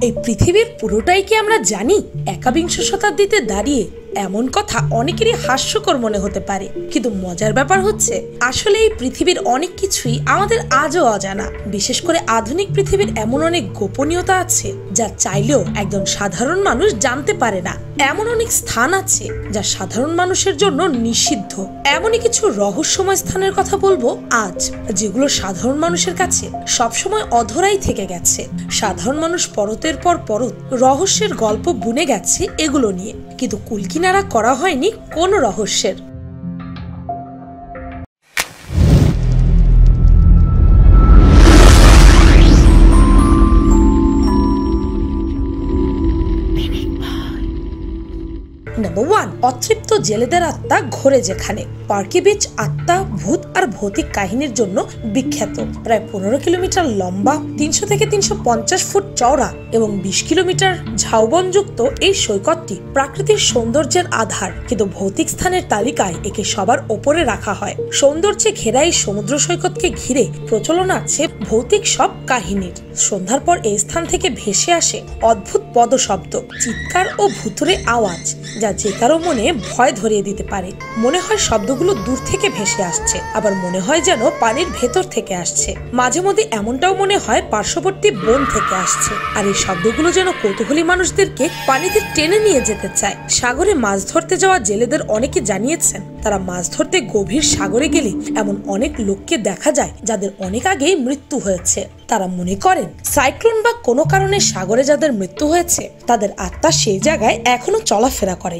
এই পৃথিবীর পুরোটাই কি আমরা জানি? একবিংশ শতাব্দীতে দাঁড়িয়ে এমন কথা অনেকেরই হাস্যকর মনে হতে পারে, কিন্তু মজার ব্যাপার হচ্ছে আসলে এই পৃথিবীর অনেক কিছুই আমাদের আজও অজানা। বিশেষ করে আধুনিক পৃথিবীর এমন অনেক গোপনীয়তা আছে যা চাইলেও একজন সাধারণ মানুষ জানতে পারে না। এমন অনেক স্থান আছে যা সাধারণ মানুষের জন্য নিষিদ্ধ। এমনই কিছু রহস্যময় স্থানের কথা বলবো আজ, যেগুলো সাধারণ মানুষের কাছে সবসময় অধরাই থেকে গেছে। সাধারণ মানুষ পরতের পর পরত রহস্যের গল্প বুনে গেছে এগুলো নিয়ে, কিন্তু কুলকিনারা করা হয়নি কোনো রহস্যের। নাম্বার 1, অতৃপ্ত জেলেদের আত্মা ঘোরে যেখানে। পার্কি বিচ আত্মা, ভূত আর ভৌতিক কাহিনীর জন্য বিখ্যাত। প্রায় 15 কিলোমিটার লম্বা, 300 থেকে 350 ফুট চওড়া এবং 20 কিলোমিটার ঝাউবনযুক্ত এই সৈকতটি প্রাকৃতিক সৌন্দর্যের আধার, কিন্তু ভৌতিক স্থানের তালিকায় একে সবার ওপরে রাখা হয়। সৌন্দর্যে ঘেরা এই সমুদ্র সৈকতকে ঘিরে প্রচলন আছে ভৌতিক সব কাহিনীর। সন্ধ্যার পর এই স্থান থেকে ভেসে আসে অদ্ভুত পদশব্দ, চিৎকার ও ভুতুড়ে আওয়াজ, যা যে কারো মনে ভয় ধরিয়ে দিতে পারে। মনে হয় শব্দগুলো দূর থেকে ভেসে আসছে, আবার মনে হয় যেন পানির ভেতর থেকে আসছে। মাঝে মধ্যে এমনটাও মনে হয় পার্শ্ববর্তী বন থেকে আসছে, আর এই শব্দগুলো যেন কৌতূহলী মানুষদেরকে পানিতে টেনে নিয়ে যেতে চায়। সাগরে মাছ ধরতে যাওয়া জেলেদের অনেকে জানিয়েছেন তারা মাছ ধরতে গভীর সাগরে গেলে এমন অনেক লোককে দেখা যায় যাদের অনেক আগেই মৃত্যু হয়েছে। তারা মনে করেন সাইক্লোন বা কোনো কারণে সাগরে যাদের মৃত্যু হয়েছে তাদের আত্মা সেই জায়গায় এখনো চলাফেরা করে।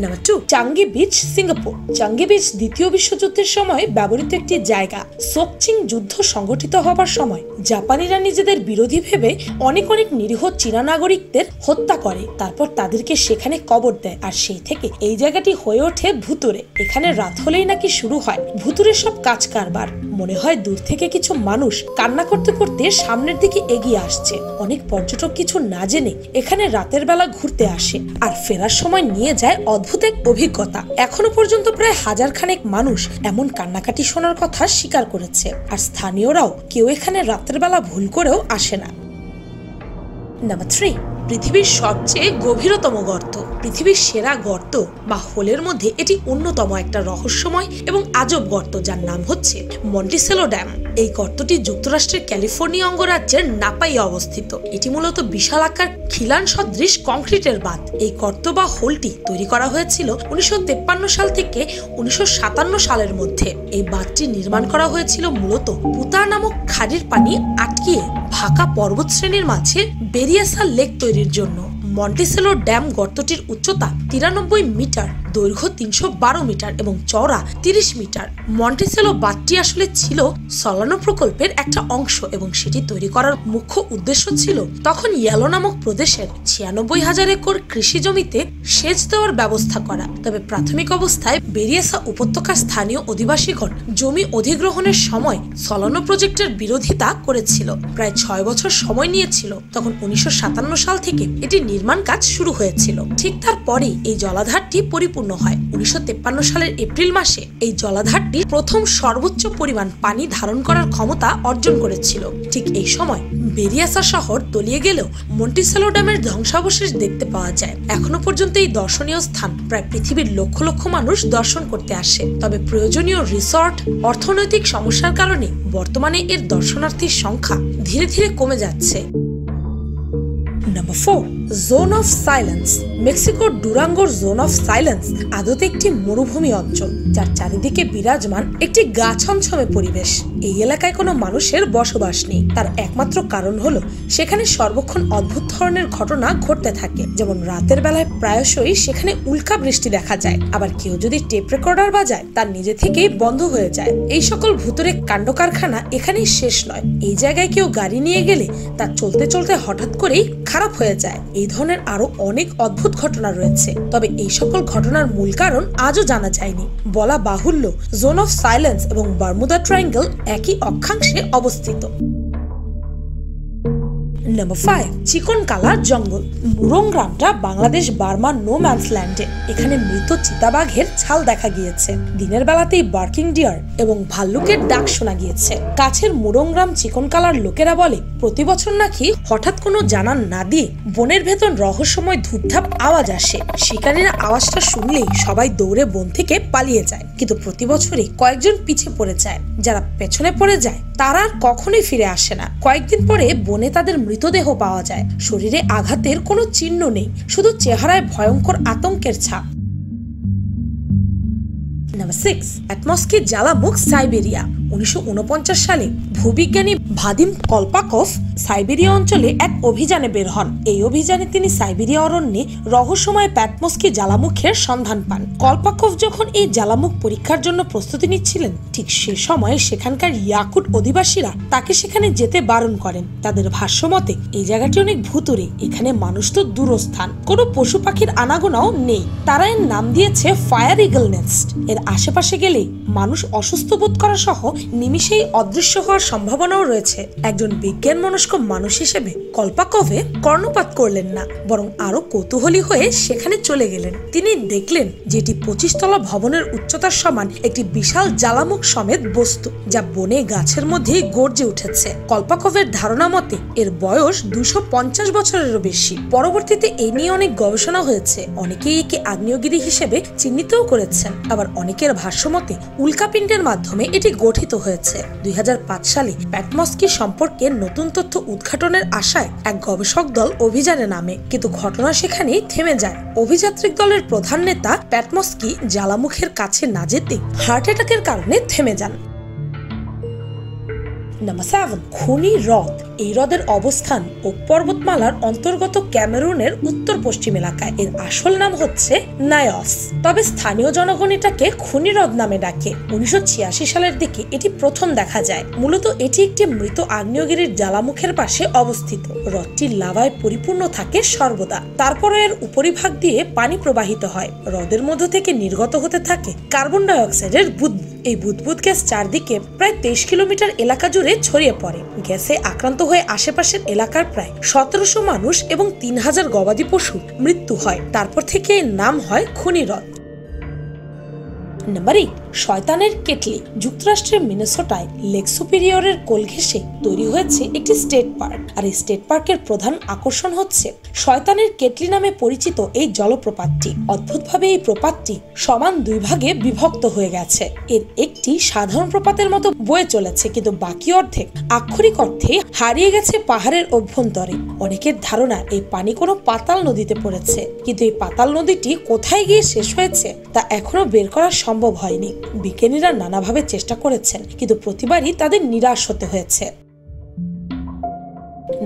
নাম্বার 2, চাঙ্গি বিচ, সিঙ্গাপুর। চাঙ্গি বিচ দ্বিতীয় বিশ্বযুদ্ধের সময় ব্যবহৃত একটি জায়গা। সোকচিং যুদ্ধ সংগঠিত হবার সময় জাপানিরা নিজেদের বিরোধী ভেবে অনেক নিরীহ চীনা নাগরিকদের হত্যা করে, তারপর তাদেরকে সেখানে কবর দেয়, আর সেই থেকে এই জায়গাটি হয়ে ওঠে ভুতুড়ে। এখানে রাত হলেই নাকি শুরু হয় ভুতুড়ের সব কাজ কারবার। মনে হয় দূর থেকে কিছু মানুষ কান্না করতে করতে সামনের দিকে এগিয়ে আসছে। অনেক পর্যটক কিছু না জেনে এখানে রাতের বেলা ঘুরতে আসে আর ফেরার সময় নিয়ে যায় অদ্ভুত এক অভিজ্ঞতা। এখনো পর্যন্ত প্রায় 1000 খানেক মানুষ এমন কান্নাকাটি শোনার কথা স্বীকার করেছে, আর স্থানীয়রাও কেউ এখানে রাতের বেলা ভুল করেও আসে না। নাম্বার 3, পৃথিবীর সবচেয়ে গভীরতম গর্ত। পৃথিবীর সেরা গর্ত বা হোলের মধ্যে এটি অন্যতম একটা রহস্যময় এবং আজব গর্ত, যার নাম হচ্ছে মন্টিসেলো ড্যাম। এই গর্তটি যুক্তরাষ্ট্রের ক্যালিফোর্নিয়া অঙ্গরাজ্যের নাপাইয়ে অবস্থিত। এটি মূলত বিশাল আকার খিলান সদৃশ কংক্রিটের বাঁধ। এই গর্ত বা হোলটি তৈরি করা হয়েছিল 1953 সাল থেকে 1957 সালের মধ্যে। এই বাঁধটি নির্মাণ করা হয়েছিল মূলত পুতা নামক খাড়ির পানি আটকিয়ে ভাকা পর্বত শ্রেণীর মাঝে বেরিয়ে আসা লেক তৈরির জন্য। মন্টিসেলো ড্যাম গর্তটির উচ্চতা 93 মিটার, দৈর্ঘ্য 312 মিটার এবং চওড়া 30 মিটার। মন্টিসেলো বাঁধটি আসলে ছিল সলানো প্রকল্পের একটা অংশ, এবং সেটি তৈরি করার মুখ্য উদ্দেশ্য ছিল তখন ইয়েলো নামক প্রদেশের 96,000 একর কৃষি জমিতে সেচ দেওয়ার ব্যবস্থা করা। তবে প্রাথমিক অবস্থায় বেরিয়ে আসা উপত্যকার স্থানীয় অধিবাসীগণ জমি অধিগ্রহণের সময় সলানো প্রজেক্টের বিরোধিতা করেছিল। প্রায় 6 বছর সময় নিয়েছিল। তখন 1957 সাল থেকে এটি নির্মাণ কাজ শুরু হয়েছিল। ঠিক তারপরে এই জলাধারটি পরিপূর্ণ হয়। 1953 সালের এপ্রিল মাসে এই জলাধারটি প্রথম সর্বোচ্চ পরিমাণ পানি ধারণ করার ক্ষমতা অর্জন করেছিল। ঠিক এই সময় বেরিয়াসা শহর তলিয়ে গেলেও মন্টিসেলো ড্যামের ধ্বংসাবশেষ দেখতে পাওয়া যায়। এখনো পর্যন্ত এই দর্শনীয় স্থান প্রায় পৃথিবীর লক্ষ লক্ষ মানুষ দর্শন করতে আসে। তবে প্রয়োজনীয় রিসর্ট, অর্থনৈতিক সমস্যার কারণে বর্তমানে এর দর্শনার্থীর সংখ্যা ধীরে ধীরে কমে যাচ্ছে। Number 4, zone of silence. মেক্সিকোর ডুরাঙ্গোর জোন অফ সাইলেন্স আদতে একটি মরুভূমি অঞ্চল, যার চারিদিকে বিরাজমান একটি গা ছমছমে পরিবেশ। এই এলাকায় কোনো মানুষের বসবাস নেই। তার একমাত্র কারণ হলো সেখানে সর্বক্ষণ অদ্ভুত ধরনের ঘটনা ঘটতে থাকে। যেমন রাতের বেলায় প্রায়শই সেখানে উল্কা বৃষ্টি দেখা যায়, আবার কেউ যদি টেপ রেকর্ডার বাজায় তার নিজে থেকেই বন্ধ হয়ে যায়। এই সকল ভুতুড়ে কাণ্ড কারখানা এখানেই শেষ নয়। এই জায়গায় কেউ গাড়ি নিয়ে গেলে তা চলতে চলতে হঠাৎ করেই খারাপ হয়ে যায়। এই ধরনের আরো অনেক অদ্ভুত ঘটনা রয়েছে, তবে এই সকল ঘটনার মূল কারণ আজও জানা যায়নি। বলা বাহুল্য, জোন অফ সাইলেন্স এবং বারমুদা ট্রায়াঙ্গল একই অক্ষাংশে অবস্থিত। নাম্বার 5, চিকন কালা জঙ্গল। মুরং গ্রামটা বাংলাদেশ বার্মা নো ম্যানস ল্যান্ডে। এখানে মৃত চিতাবাঘের ছাল দেখা গিয়েছে। দিনের বেলাতেই বার্কিং ডিয়ার এবং ভাল্লুকের ডাক শোনা গিয়েছে। কাছের মুরং গ্রাম চিকন কালার লোকেরা বলে প্রতি বছর নাকি হঠাৎ কোনো জানান না দিয়ে বনের ভেতর রহস্যময় ধূপধাপ আওয়াজ আসে। শিকারীরা আওয়াজটা শুনলেই সবাই দৌড়ে বন থেকে পালিয়ে যায়, কিন্তু প্রতি বছরই কয়েকজন পিছে পড়ে যায়। যারা পেছনে পড়ে যায় তারা আর কখনোই ফিরে আসে না। কয়েকদিন পরে বনে তাদের মৃতদেহ পাওয়া যায়। শরীরে আঘাতের কোনো চিহ্ন নেই, শুধু চেহারায় ভয়ঙ্কর আতঙ্কের ছাপ। Number 6, প্যাটমস্কি জ্বালামুখ Siberia. 1949 সালে ভূবিজ্ঞানী ভাদিম কলপাকভ সাইবেরিয়া অঞ্চলে এক অভিযানে বের হন। এই অভিযানে তিনি সাইবেরিয়া অরণ্যে রহস্যময় প্যাটমস্কি জ্বালামুখের সন্ধান পান। কলপাকভ যখন এই জ্বালামুখ পরীক্ষার জন্য প্রস্তুতি নিচ্ছিলেন, ঠিক সে সময় সেখানকার ইয়াকুট অধিবাসীরা তাকে সেখানে যেতে বারণ করেন। তাদের ভাষ্য মতে এই জায়গাটি অনেক ভুতুড়ে, এখানে মানুষ তো দূরস্থান, কোনো পশু পাখির আনাগোনাও নেই। তারা এর নাম দিয়েছে ফায়ার ইগল নেস্ট। এর আশেপাশে গেলে মানুষ অসুস্থ বোধ করা সহ নিমিষেই অদৃশ্য হওয়ার সম্ভাবনাও রয়েছে। একজন বিজ্ঞান মনস্ক মানুষ হিসেবে কলপাকভে কর্ণপাত করলেন না, বরং আরো কৌতূহলী হয়ে সেখানে চলে গেলেন। তিনি দেখলেন যেটি 25 তলা ভবনের উচ্চতার সমান একটি বিশাল জ্বালামুখ সমেত বস্তু, যা বনে গাছের মধ্যে গর্জে উঠেছে। কলপাকভের ধারণা মতে এর বয়স 250 বছরেরও বেশি। পরবর্তীতে এই নিয়ে অনেক গবেষণা হয়েছে। অনেকেই একে আগ্নেয়গিরি হিসেবে চিহ্নিতও করেছেন, আবার অনেকের ভাষ্য মতে উল্কাপিণ্ডের মাধ্যমে এটি গঠিত হয়েছে। 2005 সালে প্যাটমস্কি সম্পর্কে নতুন তথ্য উদ্ঘাটনের আশায় এক গবেষক দল অভিযানে নামে, কিন্তু ঘটনা সেখানেই থেমে যায়। অভিযাত্রিক দলের প্রধান নেতা প্যাটমস্কি জ্বালামুখের কাছে না যেতে হার্ট অ্যাটাকের কারণে থেমে যান। নাম্বার 7, খনি হ্রদ। এই হ্রদের অবস্থান ওক পর্বতমালার অন্তর্গত ক্যামেরুনের উত্তর পশ্চিম এলাকায়। এর আসল নাম হচ্ছে নায়স, তবে স্থানীয় জনগণ এটাকে খনি হ্রদ নামে ডাকে। 1986 সালের দিকে এটি প্রথম দেখা যায়। মূলত এটি একটি মৃত আগ্নেয়গিরির জ্বালামুখের পাশে অবস্থিত। হ্রদটি লাভায় পরিপূর্ণ থাকে সর্বদা। তারপরে এর উপরিভাগ দিয়ে পানি প্রবাহিত হয়। হ্রদের মধ্য থেকে নির্গত হতে থাকে কার্বন ডাই অক্সাইডের বুদবুদ। এই বুদবুদ গ্যাস চারদিকে প্রায় 23 কিলোমিটার এলাকা জুড়ে ছড়িয়ে পড়ে। গ্যাসে আক্রান্ত হয়ে আশেপাশের এলাকার প্রায় 1700 মানুষ এবং 3000 গবাদি পশুর মৃত্যু হয়। তারপর থেকে এর নাম হয় খনি হ্রদ। নাম্বার 8, শয়তানের কেটলি। যুক্তরাষ্ট্রের মিনেসোটায় লেক সুপিরিয়রের কোল ঘেঁষে তৈরি হয়েছে একটি স্টেট পার্ক। আর এই স্টেট পার্কের প্রধান আকর্ষণ হচ্ছে শয়তানের কেটলি নামে পরিচিত এই জলপ্রপাতটি। অদ্ভুতভাবে এই প্রপাতটি সমান 2 ভাগে বিভক্ত হয়ে গেছে। এর একটি সাধারণ প্রপাতের মতো বয়ে চলেছে, কিন্তু বাকি অর্ধেক আক্ষরিক অর্থে হারিয়ে গেছে পাহাড়ের অভ্যন্তরে। অনেকের ধারণা এই পানি কোনো পাতাল নদীতে পড়েছে, কিন্তু এই পাতাল নদীটি কোথায় গিয়ে শেষ হয়েছে তা এখনো বের করা সম্ভব হয়নি। বিজ্ঞানীরা নানাভাবে চেষ্টা করেছেন, কিন্তু প্রতিবারই তাদের নিরাশ হতে হয়েছে।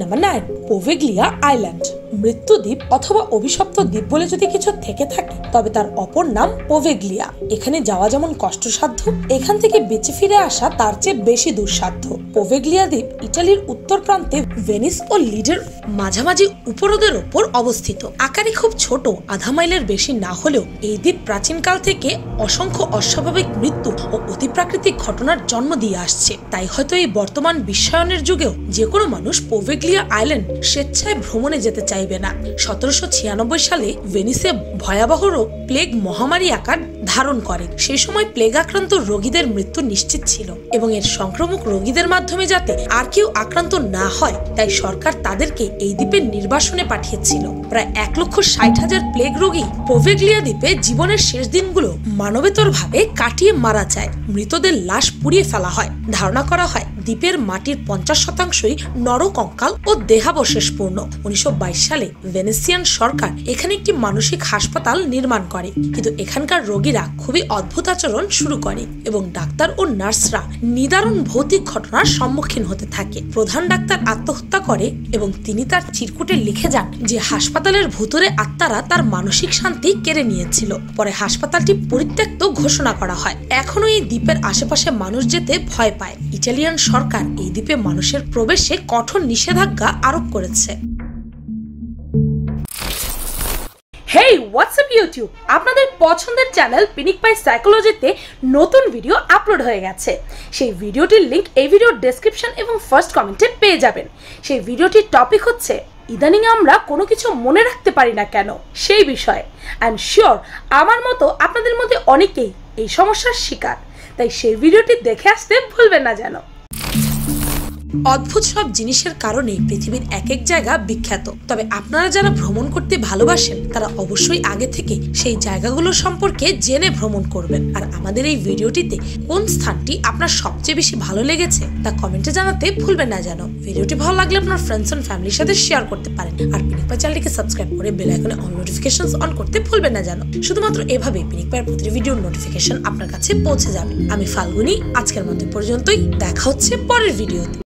Number 9, পোভেগলিয়া island. মৃত্যুদ্বীপ অথবা অভিশপ্ত দ্বীপ বলে যদি কিছু থেকে থাকে তবে তার অপর নাম পোভেগলিয়া। এখানে যাওয়া যেমন কষ্টসাধ্য, এখান থেকে বেঁচে ফিরে আসা তার চেয়ে বেশি দুঃসাধ্য। পোভেগলিয়া দ্বীপ ইটালির উত্তর প্রান্তে ভেনিস ও লিডের মাঝামাঝি উপহ্রদের ওপর অবস্থিত। আকারে খুব ছোট, আধা মাইলের বেশি না হলেও এই দ্বীপ প্রাচীনকাল থেকে অসংখ্য অস্বাভাবিক মৃত্যু ও অতিপ্রাকৃতিক ঘটনার জন্ম দিয়ে আসছে। তাই হয়তো এই বর্তমান বিশ্বায়নের যুগেও যে কোনো মানুষ পোভেগলিয়া আইল্যান্ড স্বেচ্ছায় ভ্রমণে যেতে চাইবে না। 1796 সালে ভেনিসে ভয়াবহ রোগ প্লেগ মহামারী আকার ধারণ করে। সেই সময় প্লেগ আক্রান্ত রোগীদের মৃত্যু নিশ্চিত ছিল এবং এর সংক্রমক রোগীদের মাধ্যমে যাতে আর কেউ আক্রান্ত না হয় তাই সরকার তাদেরকে এই দ্বীপে নির্বাসনে পাঠিয়েছিল। প্রায় 1,60,000 প্লেগ রোগী পোভেগলিয়া দ্বীপে জীবনের শেষ দিনগুলো মানবেতর ভাবে কাটিয়ে মারা যায়। মৃতদের লাশ পুড়িয়ে ফেলা হয়। ধারণা করা হয় দ্বীপের মাটির 50% নরকঙ্কাল ও দেহাবশেষপূর্ণ। 1922 সালে ভেনেসিয়ান সরকার এখানে একটি মানসিক হাসপাতাল নির্মাণ করে, কিন্তু এখানকার রোগীরা খুবই অদ্ভুত আচরণ শুরু করে এবং ডাক্তার ও নার্সরা নিদারুণ ভৌতিক ঘটনার সম্মুখীন হতে থাকে। প্রধান ডাক্তার আত্মহত্যা করে এবং তিনি তার চিরকুটে লিখে যান যে হাসপাতালের ভুতুরে আত্মারা তার মানসিক শান্তি কেড়ে নিয়েছিল। পরে হাসপাতালটি পরিত্যক্ত ঘোষণা করা হয়। এখনো এই দ্বীপের আশেপাশে মানুষ যেতে ভয় পায়। ইটালিয়ান সরকার এই দ্বীপে মানুষের প্রবেশে কঠোর নিষেধাজ্ঞা আরোপ করেছে। Hey, what's up YouTube? YouTube, আপনাদের পছন্দের চ্যানেল পিনিক পাই সাইকোলজিতে নতুন ভিডিও আপলোড হয়ে গেছে। সেই ভিডিওটির লিংক এই ভিডিওর ডেসক্রিপশন এবং ফার্স্ট কমেন্টে পেয়ে যাবেন। সেই ভিডিওটির টপিক হচ্ছে ইদানিং আমরা কোনো কিছু মনে রাখতে পারি না কেন, সেই বিষয়ে। অ্যান্ড শিওর আমার মতো আপনাদের মধ্যে অনেকেই এই সমস্যার শিকার, তাই সেই ভিডিওটি দেখে আসতে ভুলবেন না যেন। অদ্ভুত সব জিনিসের কারণে পৃথিবীর এক এক জায়গা বিখ্যাত, তবে আপনারা যারা ভ্রমণ করতে ভালোবাসেন তারা অবশ্যই আগে থেকে সেই জায়গাগুলো সম্পর্কে জেনে ভ্রমণ করবেন। আর আমাদের এই ভিডিওটিতে কোন স্থানটি আপনার সবচেয়ে বেশি ভালো লেগেছে তা কমেন্টে জানাতে ভুলবেন না যেন। ভিডিওটি ভালো লাগলে আপনার ফ্রেন্ডস এন্ড ফ্যামিলির সাথে শেয়ার করতে পারেন। আর পিনিক পাই চ্যানেলটিকে সাবস্ক্রাইব করে বেল আইকনে অল নোটিফিকেশনস অন করতে ভুলবেন না যেন। শুধুমাত্র এভাবেই পিনিক পাইয়ের প্রতিটি ভিডিওর নোটিফিকেশন আপনার কাছে পৌঁছে যাবে। আমি ফাল্গুনি, আজকের মতো পর্যন্তই। দেখা হচ্ছে পরের ভিডিওতে।